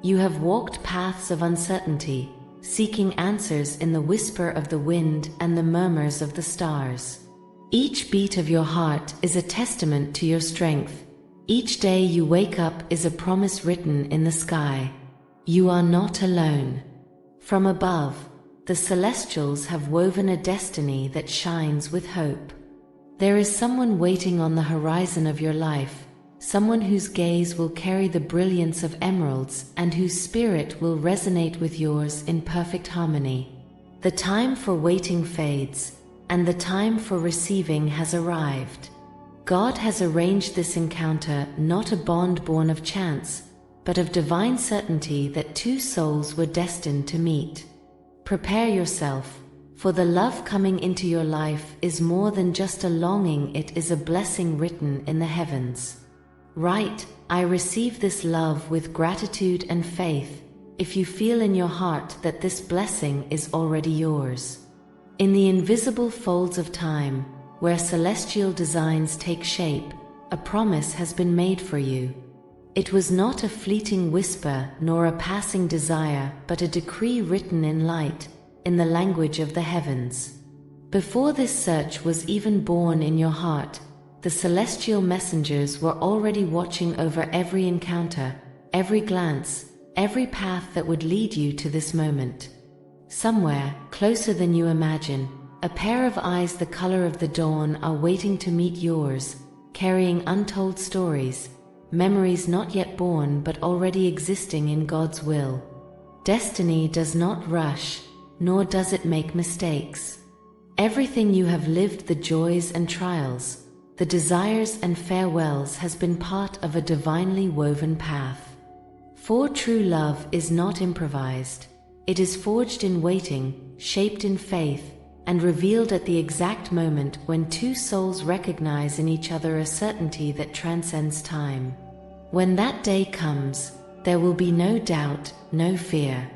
You have walked paths of uncertainty, seeking answers in the whisper of the wind and the murmurs of the stars. Each beat of your heart is a testament to your strength. Each day you wake up is a promise written in the sky. You are not alone. From above, the celestials have woven a destiny that shines with hope. There is someone waiting on the horizon of your life, someone whose gaze will carry the brilliance of emeralds and whose spirit will resonate with yours in perfect harmony. The time for waiting fades, and the time for receiving has arrived. God has arranged this encounter, not a bond born of chance, but of divine certainty that two souls were destined to meet. Prepare yourself, for the love coming into your life is more than just a longing, it is a blessing written in the heavens. Write, "I receive this love with gratitude and faith," if you feel in your heart that this blessing is already yours. In the invisible folds of time, where celestial designs take shape, a promise has been made for you. It was not a fleeting whisper nor a passing desire, but a decree written in light, in the language of the heavens. Before this search was even born in your heart, the celestial messengers were already watching over every encounter, every glance, every path that would lead you to this moment. Somewhere, closer than you imagine, a pair of eyes the color of the dawn are waiting to meet yours, carrying untold stories, memories not yet born but already existing in God's will. Destiny does not rush, nor does it make mistakes. Everything you have lived, the joys and trials, the desires and farewells, has been part of a divinely woven path. For true love is not improvised. It is forged in waiting, shaped in faith, and revealed at the exact moment when two souls recognize in each other a certainty that transcends time. When that day comes, there will be no doubt, no fear.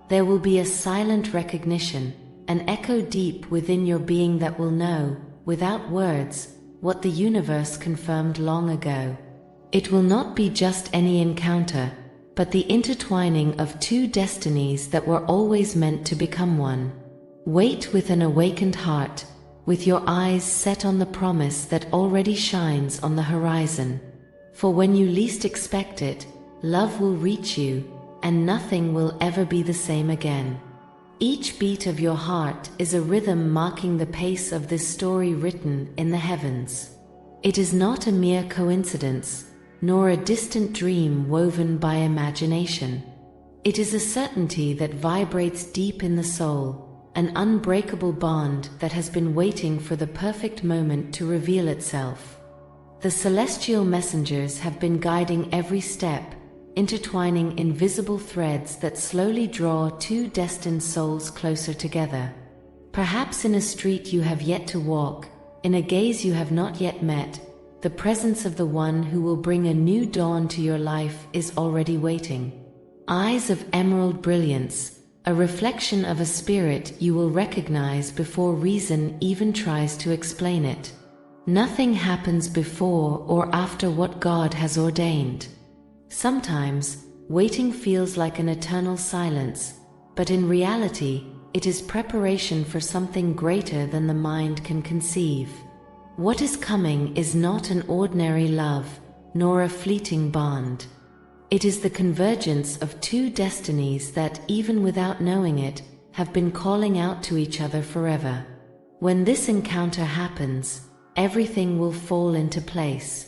There will be a silent recognition, an echo deep within your being that will know, without words, what the universe confirmed long ago. It will not be just any encounter, but the intertwining of two destinies that were always meant to become one. Wait with an awakened heart, with your eyes set on the promise that already shines on the horizon. For when you least expect it, love will reach you, and nothing will ever be the same again. Each beat of your heart is a rhythm marking the pace of this story written in the heavens. It is not a mere coincidence, nor a distant dream woven by imagination. It is a certainty that vibrates deep in the soul, an unbreakable bond that has been waiting for the perfect moment to reveal itself. The celestial messengers have been guiding every step, intertwining invisible threads that slowly draw two destined souls closer together. Perhaps in a street you have yet to walk, in a gaze you have not yet met, the presence of the one who will bring a new dawn to your life is already waiting. Eyes of emerald brilliance, a reflection of a spirit you will recognize before reason even tries to explain it. Nothing happens before or after what God has ordained. Sometimes, waiting feels like an eternal silence, but in reality, it is preparation for something greater than the mind can conceive. What is coming is not an ordinary love, nor a fleeting bond. It is the convergence of two destinies that, even without knowing it, have been calling out to each other forever. When this encounter happens, everything will fall into place.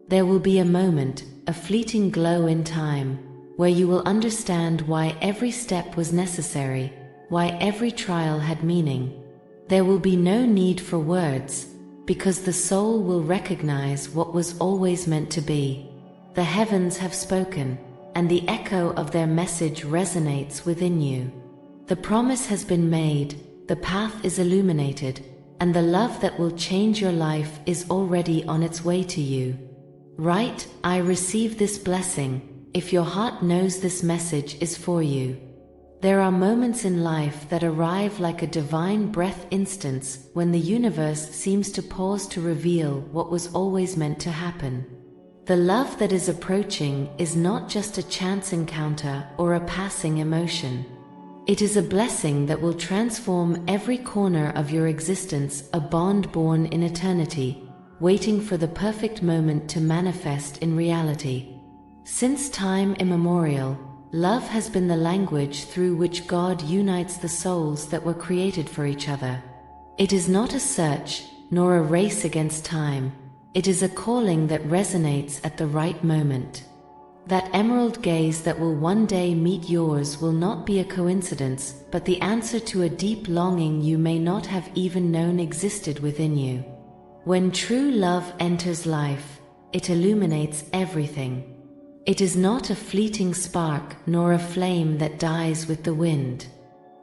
There will be a moment, a fleeting glow in time, where you will understand why every step was necessary, why every trial had meaning. There will be no need for words, because the soul will recognize what was always meant to be. The heavens have spoken, and the echo of their message resonates within you. The promise has been made, the path is illuminated, and the love that will change your life is already on its way to you. Write, "I receive this blessing," if your heart knows this message is for you. There are moments in life that arrive like a divine breath instance when the universe seems to pause to reveal what was always meant to happen. The love that is approaching is not just a chance encounter or a passing emotion. It is a blessing that will transform every corner of your existence, a bond born in eternity, waiting for the perfect moment to manifest in reality. Since time immemorial, love has been the language through which God unites the souls that were created for each other. It is not a search, nor a race against time. It is a calling that resonates at the right moment. That emerald gaze that will one day meet yours will not be a coincidence, but the answer to a deep longing you may not have even known existed within you. When true love enters life, it illuminates everything. It is not a fleeting spark nor a flame that dies with the wind.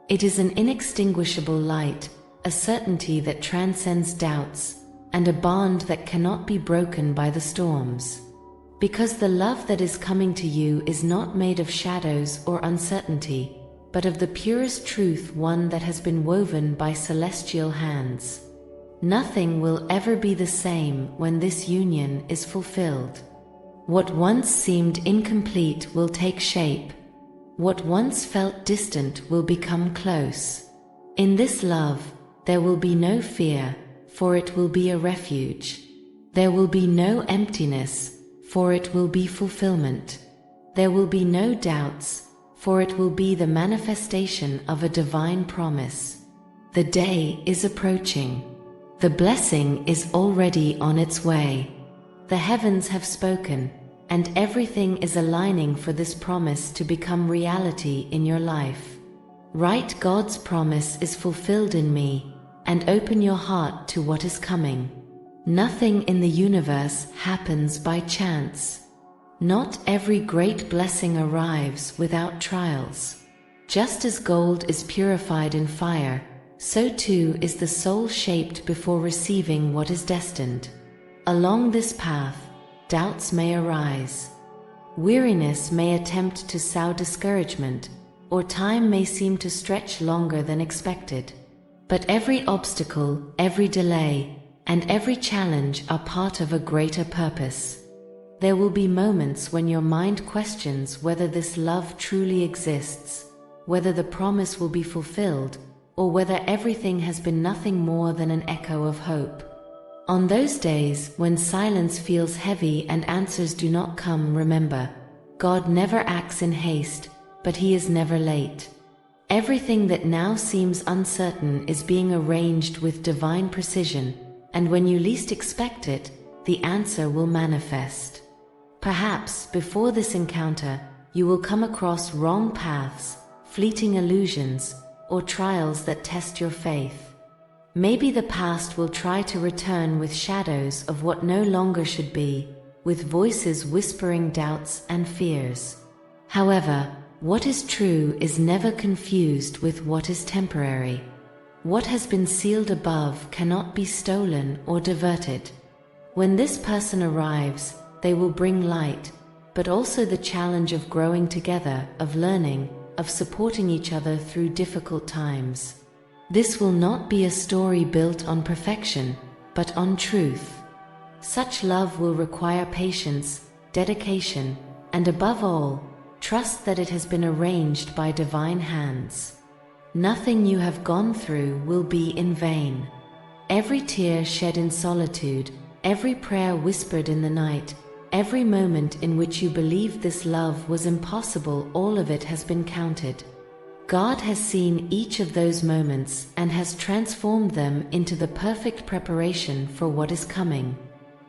It is an inextinguishable light, a certainty that transcends doubts, and a bond that cannot be broken by the storms. Because the love that is coming to you is not made of shadows or uncertainty, but of the purest truth, one that has been woven by celestial hands. Nothing will ever be the same when this union is fulfilled. What once seemed incomplete will take shape. What once felt distant will become close. In this love, there will be no fear, for it will be a refuge. There will be no emptiness, for it will be fulfillment. There will be no doubts, for it will be the manifestation of a divine promise. The day is approaching. The blessing is already on its way. The heavens have spoken, and everything is aligning for this promise to become reality in your life. Write, God's promise is fulfilled in me, and open your heart to what is coming. Nothing in the universe happens by chance. Not every great blessing arrives without trials. Just as gold is purified in fire, so too is the soul shaped before receiving what is destined. Along this path, doubts may arise. Weariness may attempt to sow discouragement, or time may seem to stretch longer than expected. But every obstacle, every delay, and every challenge are part of a greater purpose. There will be moments when your mind questions whether this love truly exists, whether the promise will be fulfilled, or whether everything has been nothing more than an echo of hope. On those days when silence feels heavy and answers do not come, remember, God never acts in haste, but He is never late. Everything that now seems uncertain is being arranged with divine precision, and when you least expect it, the answer will manifest. Perhaps before this encounter, you will come across wrong paths, fleeting illusions, or trials that test your faith. Maybe the past will try to return with shadows of what no longer should be, with voices whispering doubts and fears. However, what is true is never confused with what is temporary. What has been sealed above cannot be stolen or diverted. When this person arrives, they will bring light, but also the challenge of growing together, of learning, of supporting each other through difficult times. This will not be a story built on perfection, but on truth. Such love will require patience, dedication, and above all, trust that it has been arranged by divine hands. Nothing you have gone through will be in vain. Every tear shed in solitude, every prayer whispered in the night, every moment in which you believed this love was impossible, all of it has been counted. God has seen each of those moments and has transformed them into the perfect preparation for what is coming.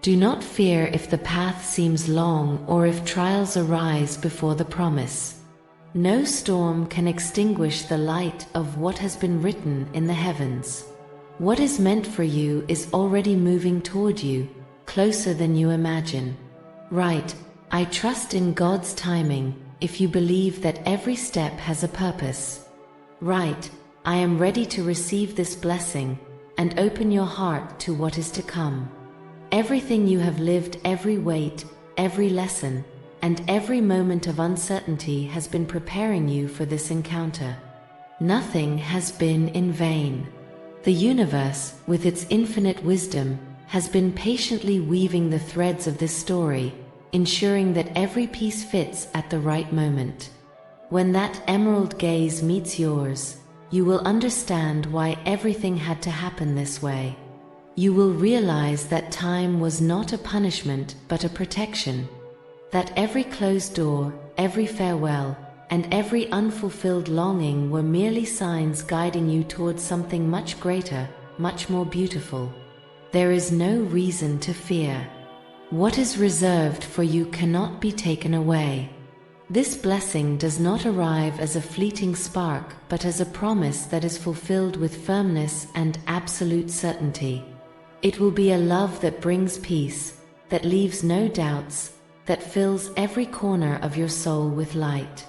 Do not fear if the path seems long or if trials arise before the promise. No storm can extinguish the light of what has been written in the heavens. What is meant for you is already moving toward you, closer than you imagine. Right, I trust in God's timing, if you believe that every step has a purpose. Right, I am ready to receive this blessing, and open your heart to what is to come. Everything you have lived, every weight, every lesson, and every moment of uncertainty has been preparing you for this encounter. Nothing has been in vain. The universe, with its infinite wisdom, has been patiently weaving the threads of this story, ensuring that every piece fits at the right moment. When that emerald gaze meets yours, you will understand why everything had to happen this way. You will realize that time was not a punishment but a protection. That every closed door, every farewell, and every unfulfilled longing were merely signs guiding you towards something much greater, much more beautiful. There is no reason to fear. What is reserved for you cannot be taken away. This blessing does not arrive as a fleeting spark, but as a promise that is fulfilled with firmness and absolute certainty. It will be a love that brings peace, that leaves no doubts, that fills every corner of your soul with light.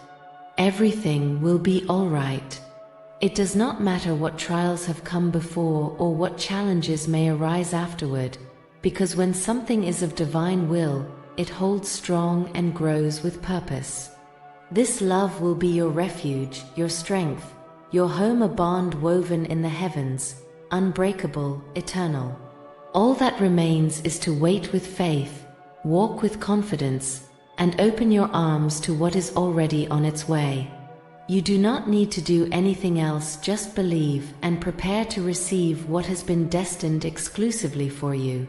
Everything will be all right. It does not matter what trials have come before or what challenges may arise afterward, because when something is of divine will, it holds strong and grows with purpose. This love will be your refuge, your strength, your home, a bond woven in the heavens, unbreakable, eternal. All that remains is to wait with faith, walk with confidence, and open your arms to what is already on its way. You do not need to do anything else, just believe and prepare to receive what has been destined exclusively for you.